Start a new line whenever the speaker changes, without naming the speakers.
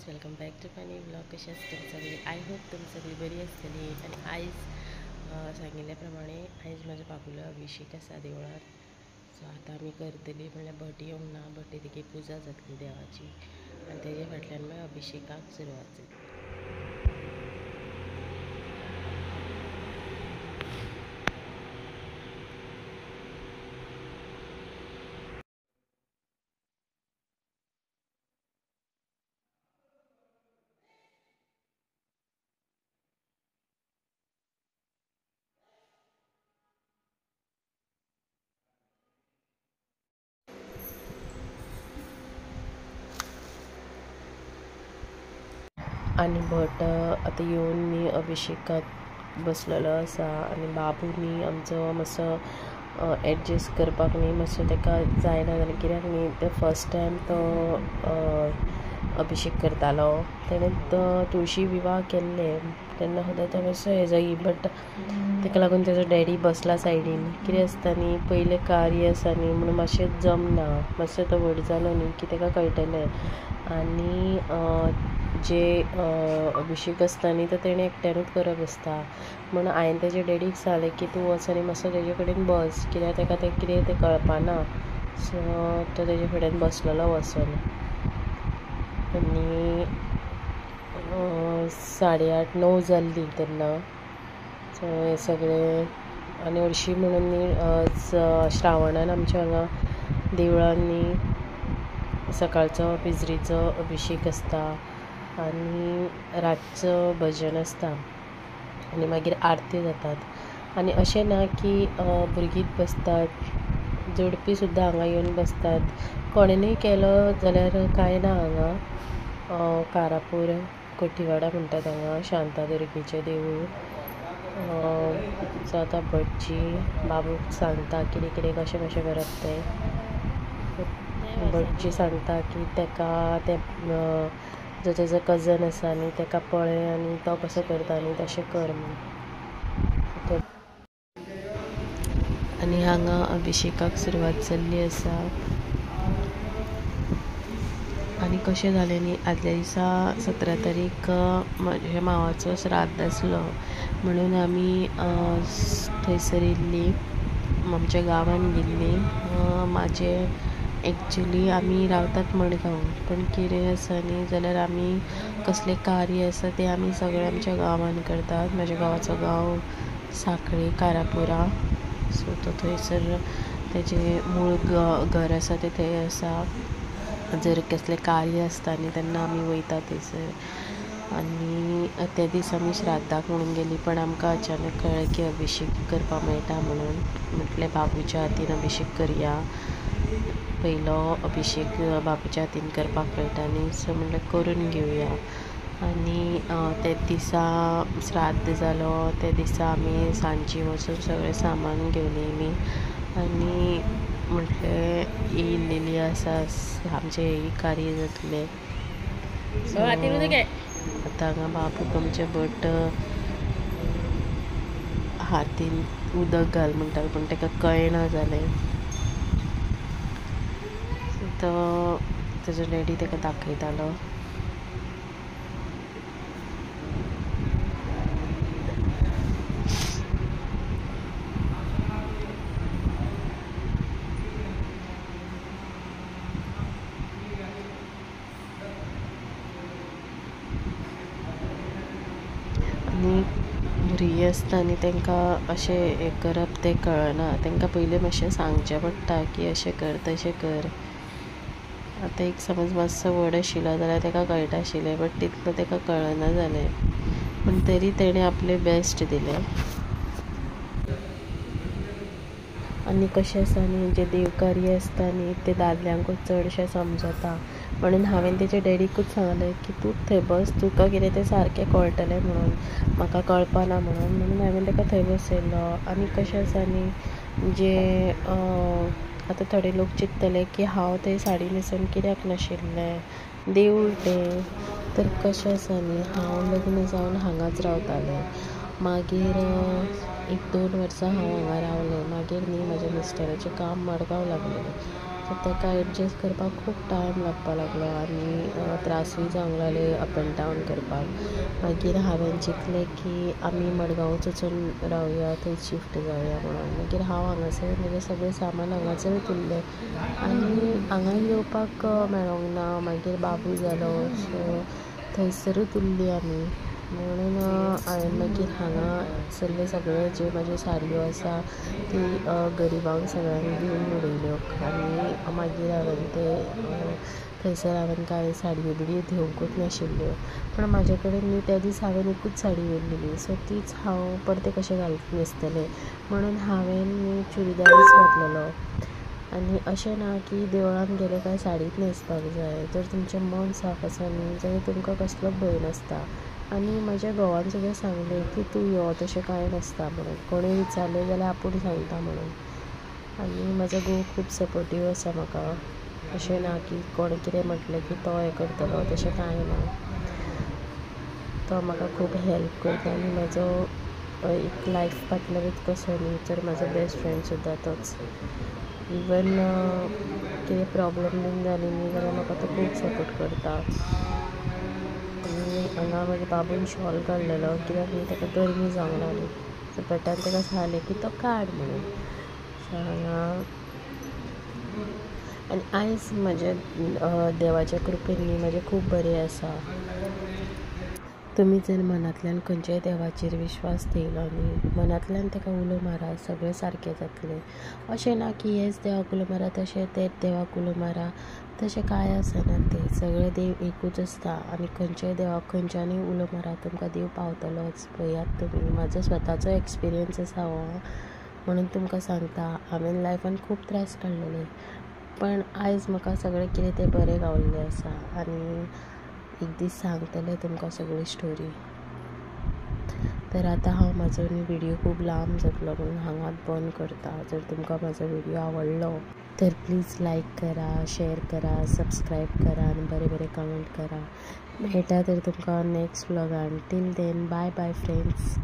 Guys, welcome back to my new blog. कशी आसता सगळी? आय होप तुमी सगळी बरी आसतली. आनी आयज सांगिल्ले प्रमाणे आयज म्हाज्या बाबूलो अभिषेक आसा देवळार. सो आतां आमी करतली म्हणल्यार भट येवंक ना, भटे तेगे पुजा जातली देवाची आनी तेजे फाटल्यान मागीर अभिषेकाक सुरवात जातली. आनी भट आतां येवन न्ही अभिषेकाक बसलेलो आसा आनी बाबूनी आमचो मातसो एडजस्ट करपाक न्ही मातसो ताका जायना जालें, कित्याक न्ही ते फस्ट टायम तो अभिषेक करतालो. तेणें तो तुळशी विवाह केल्ले तेन्ना सुद्दां तो मातसो हें जायी, बट ताका लागून तेजो डॅडी बसला सायडीन. कितें आसता न्ही, पयलें कार्य आसा न्ही म्हणून मातशें जमना, मातसो तो व्हड जालो न्ही की ताका कळटलें. आनी जे अभिषेक आसता न्ही तो तेणें एकट्यानूच करप आसता. म्हूण हांवें तेजे डॅडीक सांगलें की तूं वच आनी मातसो तेजे कडेन बस, कित्याक ताका तें कितें तें कळपाना. सो तो तेजे कडेन बसलेलो वचून. आनी 8:30-9 जाल्ली तेन्ना. सो हें सगळें आनी हरशीं म्हणून न्ही श्रावणान आमच्या हांगा देवळान न्ही सकाळचो पिजरीचो अभिषेक आसता आनी रातचो भजन आसता आनी मागीर आरत्यो जातात. आनी अशें ना की भुरगींच बसतात, जोडपी सुद्दां हांगा येवन बसतात. कोणेनूय केलो जाल्यार कांय ना. हांगा कारापूर कोठीवाडा म्हणटात हांगा शांतादुर्गेचें देवूळ. सो आतां भटजी बाबूक सांगता कितें कितें कशें कशें करप तें. भटजी सांगता की ताका तें जो तेजो कजन आसा न्ही ताका पळय आनी तो कसो करता न्ही तशें कर म्हणून. आनी हांगा अभिषेकाक सुरवात जाल्ली आसा. आनी कशें जालें न्ही, आदल्या दिसा 17 तारीख म्हज्या मावाचो श्राद्ध आसलो म्हणून आमी थंयसर येयल्लीं, आमच्या गांवान गेल्लीं. एक्चुली आमी रावतात मडगांव, पण कितें आसा न्ही जाल्यार आमी कसलें कार्य आसा तें आमी सगळें आमच्या गांवान करतात. म्हाज्या गांवाचो गांव सांखळी कारापुरा. सो तो थंयसर तेजें मूळ घर आसा तें थंय आसा. जर कसलें कार्य आसता न्ही तेन्ना आमी वयता थंयसर. आनी ते दीस आमी श्राद्धाक म्हणून गेलीं, पण आमकां अचानक कळ्ळें की अभिषेक करपाक मेळटा म्हणून. म्हटलें बाबूच्या हातीन अभिषेक करया, पयलो अभिषेक बाबूच्या हातीन करपाक मेळटा न्ही, सो म्हणलें करून घेवया. आनी ते दिसा श्राद्ध जालो ते दिसा आमी सांजची वचून सगळें सामान घेवन येयलीं आनी म्हटलें येयल्लेली आसा आमचें ही कार्य जातलें. आतां हांगा बाबूक आमचे भट हातीन उदक घाल म्हणटालो पूण ताका कळना जालें. तो तेजो डॅडी ताका दाखयतालो. आनी भुरगीं आसता न्ही तांकां अशें हें करप तें कळना. तांकां पयलीं मातशें सांगचें पडटा की अशें कर तशें कर. आतां एक समज मातसो व्हड आशिल्लो जाल्यार ताका कळटा आशिल्लें, बट तितलो ताका कळना जालें. पूण तरी तेणें आपलें बेस्ट दिलें. आनी कशें आसा न्ही, जें देवकार्य आसता न्ही तें दादल्यांकूच चडशें समजता. म्हणून हांवें तेजे डॅडीकूच सांगलें की तूं थंय बस, तुका कितें तें सारकें कळटलें म्हणून. म्हाका कळपाना म्हणून हांवें ताका थंय बसयलो. आनी कशें आसा न्ही, जे आतां थोडे लोक चिंत्तले की हांव थंय साडी न्हेसून कित्याक नाशिल्लें, देवूळ तें. तर कशें आसा न्ही, हांव लग्न जावन हांगाच रावतालें. मागीर 1-2 वर्सां हांव हांगा रावलें. मागीर न्ही म्हाज्या मिस्टराचें काम मडगांव लागलें. सो ताका एडजस्ट करपाक खूब टायम लागपाक लागलो आनी त्रासूय जावंक लागले अप एंड डावन करपाक. मागीर हांवें चिंतलें की आमी मडगांवच वचून रावया, थंय शिफ्ट जावया म्हणून. मागीर हांव हांगासर म्हजें सगळें सामान हांगासर उरलें आनी हांगा येवपाक मेळोंक ना. मागीर बाबू जालो सो थंयसरूच उरलीं आमी. म्हणून हांवें मागीर हांगा सगळे जे म्हाज्यो साडयो आसा ती गरिबांक सगळ्यांक दिवन उडयल्यो आनी मागीर हांवें ते थंयसर हांवें कांय साडयो बिडयो घेवंकूच नाशिल्ल्यो. पण म्हाजे कडेन न्ही त्या दीस हांवें एकूच साडी व्हेल्लेली सो तीच हांव परतें कशें न्हेसतलें म्हणून हांवें न्ही चुडीदारच घातलेलो. आनी अशें ना की देवळान गेलें काय साडीच न्हेसपाक जाय. जर तुमचें मन साफ आसा न्ही जाल्यार तुमकां कसलोच भंय नासता. आनी म्हाज्या घोवान सुद्दां सांगलें की तूं यो तशें कांय नासता म्हणून, कोणें विचारलें जाल्यार आपूण सांगता म्हणून. आनी म्हाजो घोव खूब सपोर्टीव आसा म्हाका. अशें ना की कोणें कितें म्हटलें की तो हें करतलो तशें कांय ना. तो म्हाका खूब हेल्प करता आनी म्हाजो एक लायफ पार्टनरूच कसो न्ही तर म्हाजो बेस्ट फ्रेंड सुद्दां तोच. इवन कितें प्रॉब्लम बीन जाली न्ही जाल्यार म्हाका तो खूब सपोर्ट करता. आनी हांगा म्हाज्या बाबून शॉल काडलेलो कित्याक न्ही ताका गरमी जावंक लागली सो पेटान ताका सांगलें की तो काड म्हणून. सो हांगा आनी आयज म्हाज्या देवाच्या कृपेन न्ही म्हाजें खूब बरें आसा. तुमी जर मनांतल्यान खंयच्याय देवाचेर विश्वास दवरलो न्ही, मनांतल्यान ताका उलो मारा, सगळें सारकें जातलें. अशें ना की हेच देवाक उलो मारा तशें तेच देवाक उलो मारा तशें कांय आसना. तें सगळे देव एकूच आसता आनी खंयच्याय देवाक खंयच्यानूय उलो मारा तुमकां देव पावतलोच. पळयात तुमी म्हाजो स्वताचो एक्सपिरियन्स आसा हो म्हणून तुमकां सांगता. हांवें लायफान खूब त्रास काडलेले पण आयज म्हाका सगळें कितें तें बरें गावल्लें आसा आनी एक दीस सांगतलें तुमकां सगळी स्टोरी. तर आतां हांव म्हाजो न्ही व्हिडियो खूब लांब जातलो म्हणून हांगाच बंद करता. जर तुमकां म्हाजो व्हिडियो आवडलो तर प्लीज लायक करा, शेअर करा, सबस्क्रायब करा आनी बरें बरें कमेंट करा. मेळटा तर तुमकां नेक्स्ट व्लॉगान. Till then bye bye friends.